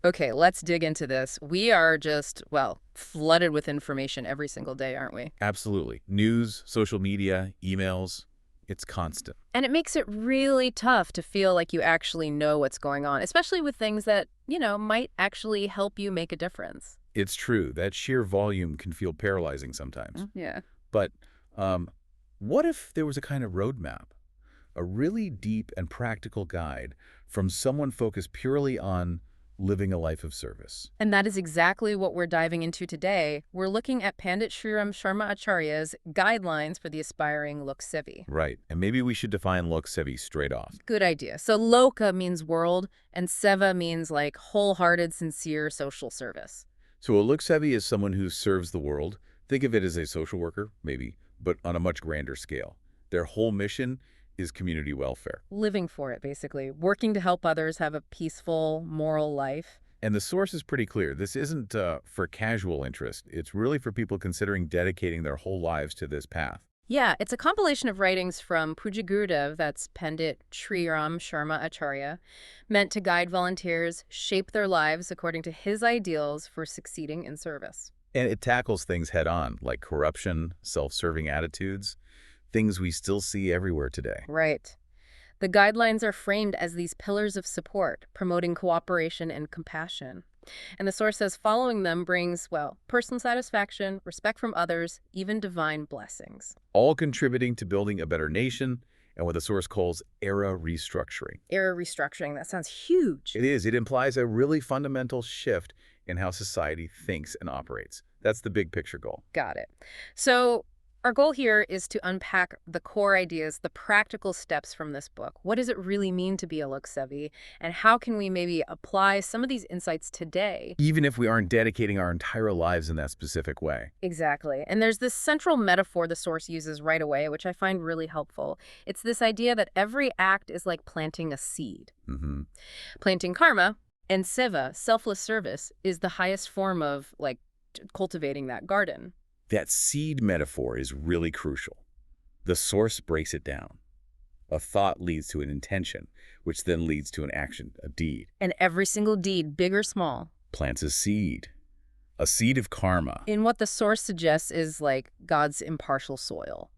Okay, let's dig into this. We are just, well, flooded with information every single day, aren't we? Absolutely. News, social media, emails, it's constant. And it makes it really tough to feel like you actually know what's going on, especially with things that, might actually help you make a difference. It's true. That sheer volume can feel paralyzing sometimes. Yeah. But um, what if there was a kind of roadmap, a really deep and practical guide from someone focused purely on living a life of service? And that is exactly what we're diving into today. We're looking at Pandit Shriram Sharma Acharya's guidelines for the aspiring Loksevi. Right. And maybe we should define Loksevi straight off. Good idea. So loka means world, and seva means like wholehearted, sincere social service. So a Loksevi is someone who serves the world. Think of it as a social worker, maybe, but on a much grander scale. Their whole mission is community welfare. Living for it, basically. Working to help others have a peaceful, moral life. And the source is pretty clear. This isn't for casual interest. It's really for people considering dedicating their whole lives to this path. Yeah, it's a compilation of writings from Puja Gurudev, that's Pandit Shriram Sharma Acharya, meant to guide volunteers shape their lives according to his ideals for succeeding in service. And it tackles things head on, like corruption, self-serving attitudes, things we still see everywhere today. Right. The guidelines are framed as these pillars of support, promoting cooperation and compassion. And the source says following them brings, well, personal satisfaction, respect from others, even divine blessings. All contributing to building a better nation and what the source calls era restructuring. Era restructuring, that sounds huge. It is. It implies a really fundamental shift in how society thinks and operates. That's the big picture goal. Got it. So our goal here is to unpack the core ideas, the practical steps from this book. What does it really mean to be a Loksevi? And how can we maybe apply some of these insights today? Even if we aren't dedicating our entire lives in that specific way. Exactly. And there's this central metaphor the source uses right away, which I find really helpful. It's this idea that every act is like planting a seed. Mm-hmm. Planting karma and seva, selfless service, is the highest form of, like, cultivating that garden. That seed metaphor is really crucial. The source breaks it down. A thought leads to an intention, which then leads to an action, a deed. And every single deed, big or small, Plants a seed of karma. in what the source suggests is like God's impartial soil,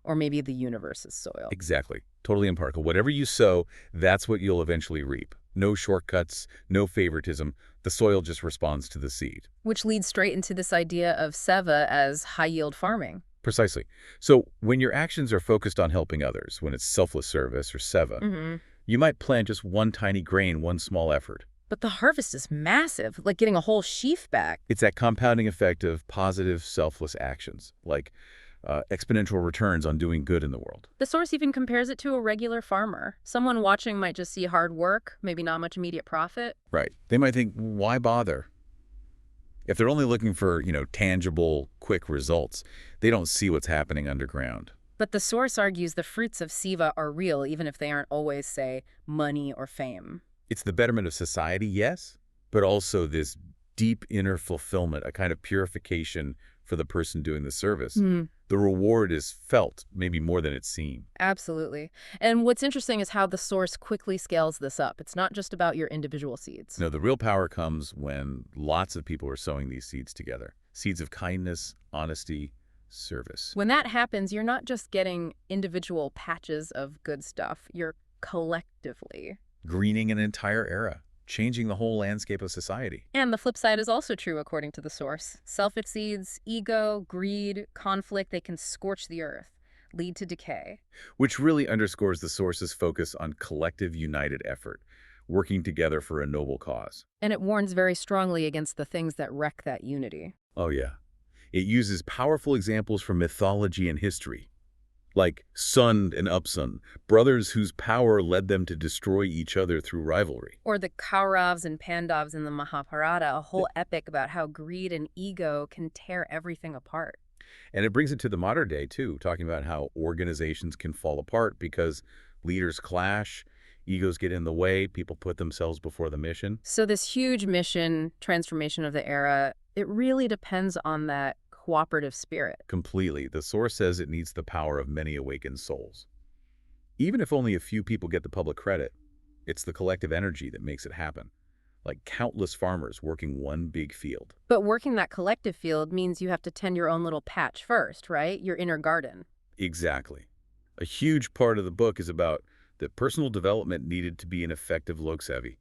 or maybe the universe's soil. Exactly. Totally impartial. Whatever you sow, that's what you'll eventually reap. No shortcuts, no favoritism. The soil just responds to the seed. Which leads straight into this idea of seva as high-yield farming. Precisely. So when your actions are focused on helping others, when it's selfless service or seva, you might plant just one tiny grain, one small effort. But the harvest is massive, like getting a whole sheaf back. It's that compounding effect of positive, selfless actions, like exponential returns on doing good in the world. The source even compares it to a regular farmer. Someone watching might just see hard work, maybe not much immediate profit. Right. They might think, why bother? If they're only looking for, tangible, quick results, they don't see what's happening underground. But the source argues the fruits of seva are real, even if they aren't always, say, money or fame. It's the betterment of society, yes, but also this deep inner fulfillment, a kind of purification for the person doing the service. The reward is felt, maybe more than it's seen. Absolutely. And what's interesting is how the source quickly scales this up. It's not just about your individual seeds. No, the real power comes when lots of people are sowing these seeds together. Seeds of kindness, honesty, service. When that happens, you're not just getting individual patches of good stuff. You're collectively. Greening an entire era, changing the whole landscape of society. And the flip side is also true, according to the source. Selfish seeds, ego, greed, conflict, they can scorch the earth, lead to decay. Which really underscores the source's focus on collective united effort, working together for a noble cause. And it warns very strongly against the things that wreck that unity. Oh yeah. It uses powerful examples from mythology and history, like Sun and Upsun, brothers whose power led them to destroy each other through rivalry. Or the Kauravas and Pandavas in the Mahabharata, a whole epic about how greed and ego can tear everything apart. And it brings it to the modern day, too, talking about how organizations can fall apart because leaders clash, egos get in the way, people put themselves before the mission. So this huge mission, transformation of the era, it really depends on that cooperative spirit. Completely. The source says it needs the power of many awakened souls. Even if only a few people get the public credit, it's the collective energy that makes it happen. like countless farmers working one big field. But working that collective field means you have to tend your own little patch first, right? Your inner garden. Exactly. A huge part of the book is about that personal development needed to be an effective Loksevi,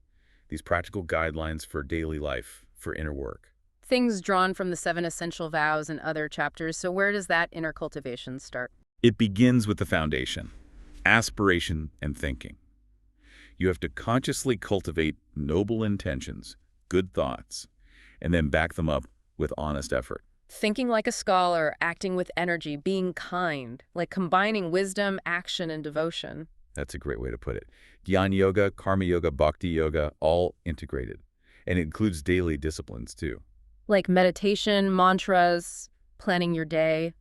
these practical guidelines for daily life, for inner work. Things drawn from the 7 essential vows and other chapters, so where does that inner cultivation start? It begins with the foundation, aspiration and thinking. You have to consciously cultivate noble intentions, good thoughts, and then back them up with honest effort. Thinking like a scholar, acting with energy, being kind, like combining wisdom, action, and devotion. That's a great way to put it. Jnana yoga, karma yoga, bhakti yoga, all integrated. And it includes daily disciplines too. Like meditation, mantras, planning your day,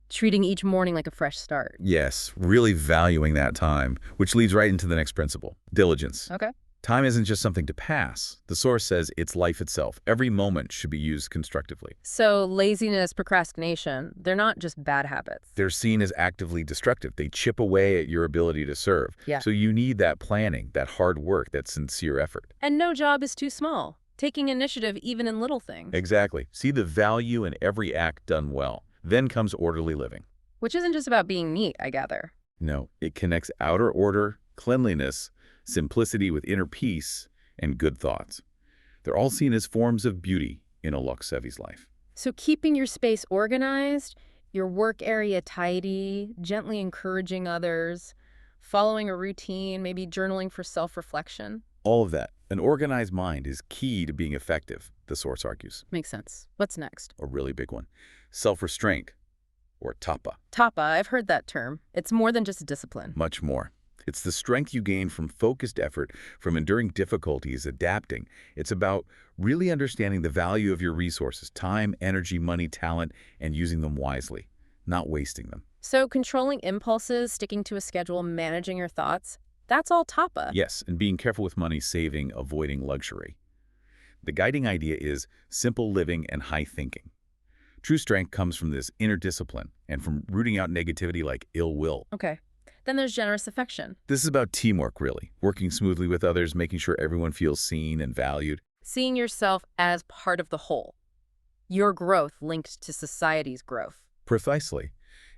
treating each morning like a fresh start. Yes, really valuing that time, which leads right into the next principle, diligence. Okay. Time isn't just something to pass. The source says it's life itself. Every moment should be used constructively. So laziness, procrastination, they're not just bad habits. They're seen as actively destructive. They chip away at your ability to serve. Yeah. So you need that planning, that hard work, that sincere effort. And no job is too small. Taking initiative even in little things. Exactly. See the value in every act done well. Then comes orderly living. Which isn't just about being neat, I gather. No, it connects outer order, cleanliness, simplicity with inner peace, and good thoughts. They're all seen as forms of beauty in a Loksevi's life. So keeping your space organized, your work area tidy, gently encouraging others, following a routine, maybe journaling for self-reflection. All of that. An organized mind is key to being effective, the source argues. Makes sense. What's next? A really big one. Self-restraint, or tapa. Tapa, I've heard that term. It's more than just discipline. Much more. It's the strength you gain from focused effort, from enduring difficulties, adapting. It's about really understanding the value of your resources, time, energy, money, talent, and using them wisely, not wasting them. So controlling impulses, sticking to a schedule, managing your thoughts, that's all tapa. Yes, and being careful with money, saving, avoiding luxury. The guiding idea is simple living and high thinking. True strength comes from this inner discipline and from rooting out negativity like ill will. Okay. Then there's generous affection. This is about teamwork, really. Working smoothly with others, making sure everyone feels seen and valued. Seeing yourself as part of the whole. Your growth linked to society's growth. Precisely.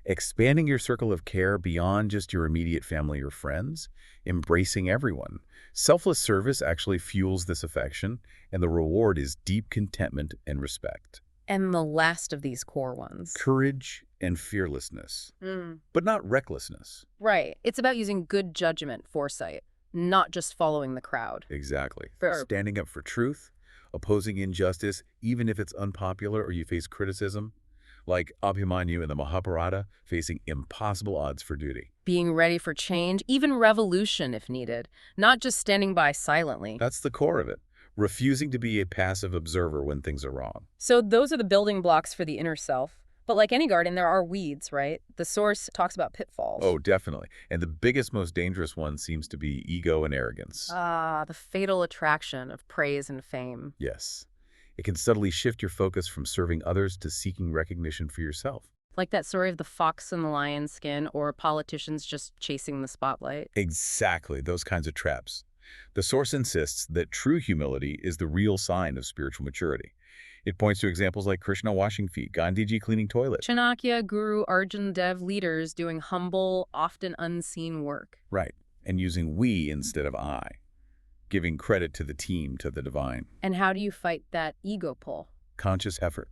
Expanding your circle of care beyond just your immediate family or friends. Embracing everyone. Selfless service actually fuels this affection, and the reward is deep contentment and respect. And the last of these core ones. Courage and fearlessness, but not recklessness. Right. It's about using good judgment, foresight, not just following the crowd. Exactly. Fair. Standing up for truth, opposing injustice, even if it's unpopular or you face criticism, like Abhimanyu in the Mahabharata, facing impossible odds for duty. Being ready for change, even revolution if needed, not just standing by silently. That's the core of it. Refusing to be a passive observer when things are wrong. So those are the building blocks for the inner self. But like any garden, there are weeds, right? The source talks about pitfalls. Oh, definitely. And the biggest, most dangerous one seems to be ego and arrogance. Ah, the fatal attraction of praise and fame. Yes. It can subtly shift your focus from serving others to seeking recognition for yourself. Like that story of the fox and the lion's skin, or politicians just chasing the spotlight. Exactly, those kinds of traps. The source insists that true humility is the real sign of spiritual maturity. It points to examples like Krishna washing feet, Gandhiji cleaning toilets. Chanakya, Guru, Arjun, Dev leaders doing humble, often unseen work. Right, and using we instead of I. Giving credit to the team, to the divine. And how do you fight that ego pull? Conscious effort.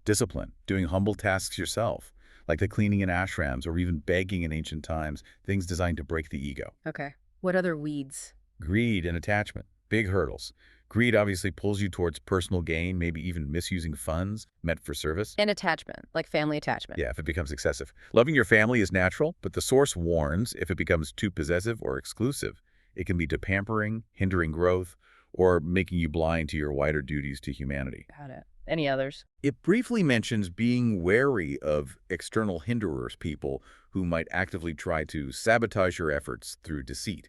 Discipline. Doing humble tasks yourself, like the cleaning in ashrams or even begging in ancient times, things designed to break the ego. Okay. What other weeds? Greed and attachment. Big hurdles. Greed obviously pulls you towards personal gain, maybe even misusing funds meant for service. And attachment, like family attachment. Yeah, if it becomes excessive. Loving your family is natural, but the source warns if it becomes too possessive or exclusive, it can be pampering, hindering growth, or making you blind to your wider duties to humanity. Got it. Any others? It briefly mentions being wary of external hinderers, people who might actively try to sabotage your efforts through deceit,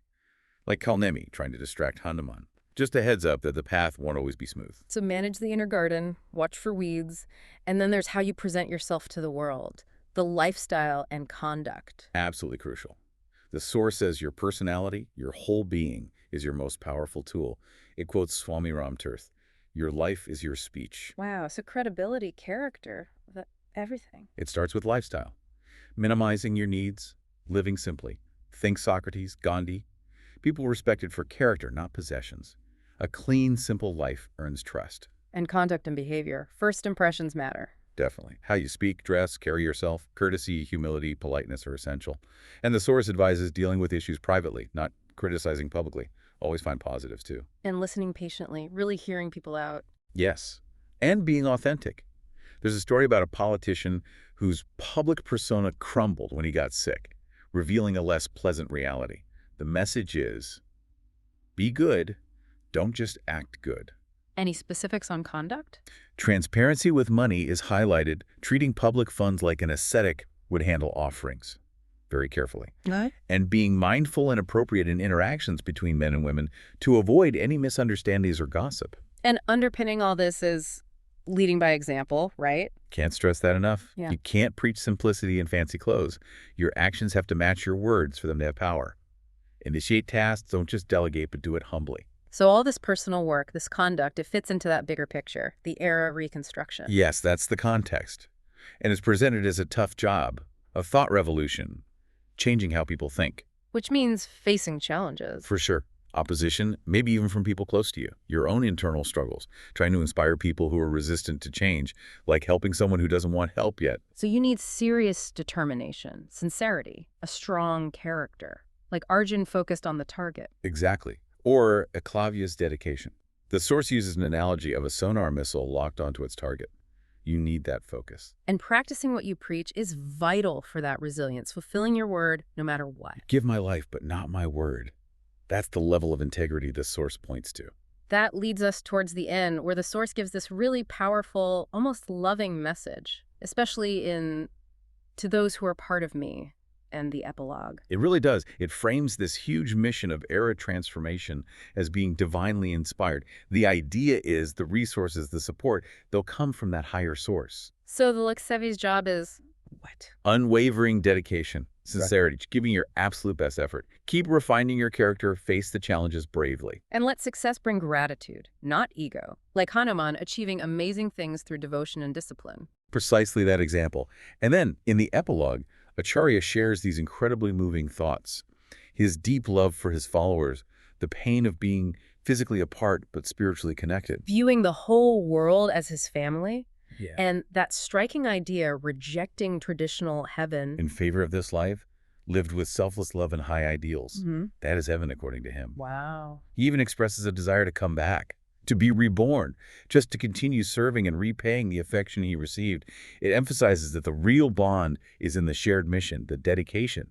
like Kalnemi trying to distract Hanuman. Just a heads up that the path won't always be smooth. So manage the inner garden, watch for weeds, and then there's how you present yourself to the world, the lifestyle and conduct. Absolutely crucial. The source says your personality, your whole being, is your most powerful tool. It quotes Swami Ram Tirth, "Your life is your speech." Wow, so credibility, character, everything. It starts with lifestyle. Minimizing your needs, living simply. Think Socrates, Gandhi. People respected for character, not possessions. A clean, simple life earns trust. And conduct and behavior. First impressions matter. Definitely. How you speak, dress, carry yourself, courtesy, humility, politeness are essential. And the source advises dealing with issues privately, not criticizing publicly. Always find positives, too. And listening patiently, really hearing people out. Yes. And being authentic. There's a story about a politician whose public persona crumbled when he got sick, revealing a less pleasant reality. The message is, be good, don't just act good. Any specifics on conduct? Transparency with money is highlighted, treating public funds like an ascetic would handle offerings very carefully. What? And being mindful and appropriate in interactions between men and women to avoid any misunderstandings or gossip. And underpinning all this is leading by example, right? Can't stress that enough. Yeah. You can't preach simplicity in fancy clothes. Your actions have to match your words for them to have power. Initiate tasks, don't just delegate, but do it humbly. So all this personal work, this conduct, it fits into that bigger picture, the era reconstruction. Yes, that's the context. And it's presented as a tough job, a thought revolution, changing how people think. Which means facing challenges. For sure. Opposition, maybe even from people close to you. Your own internal struggles. Trying to inspire people who are resistant to change, like helping someone who doesn't want help yet. So you need serious determination, sincerity, a strong character. Like Arjun focused on the target. Exactly. Or Eklavya's dedication. The source uses an analogy of a sonar missile locked onto its target. You need that focus. And practicing what you preach is vital for that resilience, fulfilling your word no matter what. Give my life, but not my word. That's the level of integrity this source points to. That leads us towards the end, where the source gives this really powerful, almost loving message, especially to those who are part of me, and the epilogue. It really does. It frames this huge mission of era transformation as being divinely inspired. The idea is the resources, the support, they'll come from that higher source. So the Loksevi's job is what? Unwavering dedication, sincerity, giving your absolute best effort. Keep refining your character, face the challenges bravely. And let success bring gratitude, not ego. Like Hanuman achieving amazing things through devotion and discipline. Precisely that example. And then, in the epilogue, Acharya shares these incredibly moving thoughts. His deep love for his followers, the pain of being physically apart but spiritually connected. Viewing the whole world as his family. Yeah. And that striking idea, rejecting traditional heaven. In favor of this life, lived with selfless love and high ideals. Mm-hmm. That is heaven, according to him. Wow. He even expresses a desire to come back, to be reborn, just to continue serving and repaying the affection he received. It emphasizes that the real bond is in the shared mission, the dedication.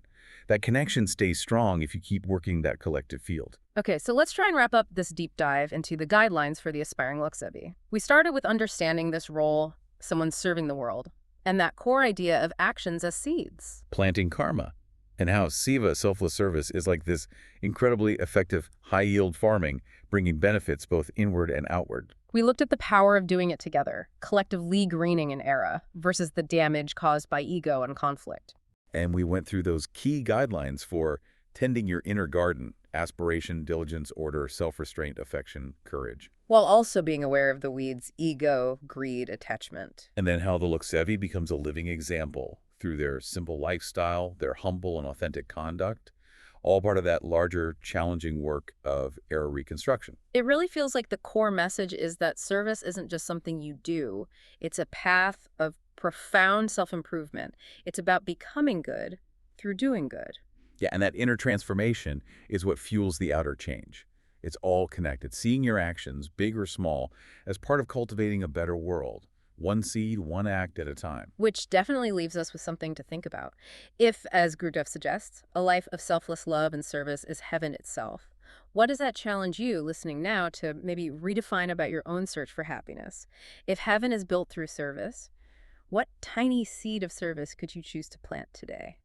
That connection stays strong if you keep working that collective field. Okay, so let's try and wrap up this deep dive into the guidelines for the Aspiring Loksevi. We started with understanding this role, someone serving the world, and that core idea of actions as seeds. Planting karma, and how Siva, selfless service, is like this incredibly effective, high-yield farming, bringing benefits both inward and outward. We looked at the power of doing it together, collectively greening an era, versus the damage caused by ego and conflict. And we went through those key guidelines for tending your inner garden: aspiration, diligence, order, self-restraint, affection, courage. While also being aware of the weeds, ego, greed, attachment. And then how the Loksevi becomes a living example through their simple lifestyle, their humble and authentic conduct, all part of that larger, challenging work of era reconstruction. It really feels like the core message is that service isn't just something you do. It's a path of profound self-improvement. It's about becoming good through doing good. Yeah, and that inner transformation is what fuels the outer change. It's all connected. Seeing your actions, big or small, as part of cultivating a better world. One seed, one act at a time. Which definitely leaves us with something to think about. If, as Gurudev suggests, a life of selfless love and service is heaven itself, what does that challenge you, listening now, to maybe redefine about your own search for happiness? If heaven is built through service, what tiny seed of service could you choose to plant today?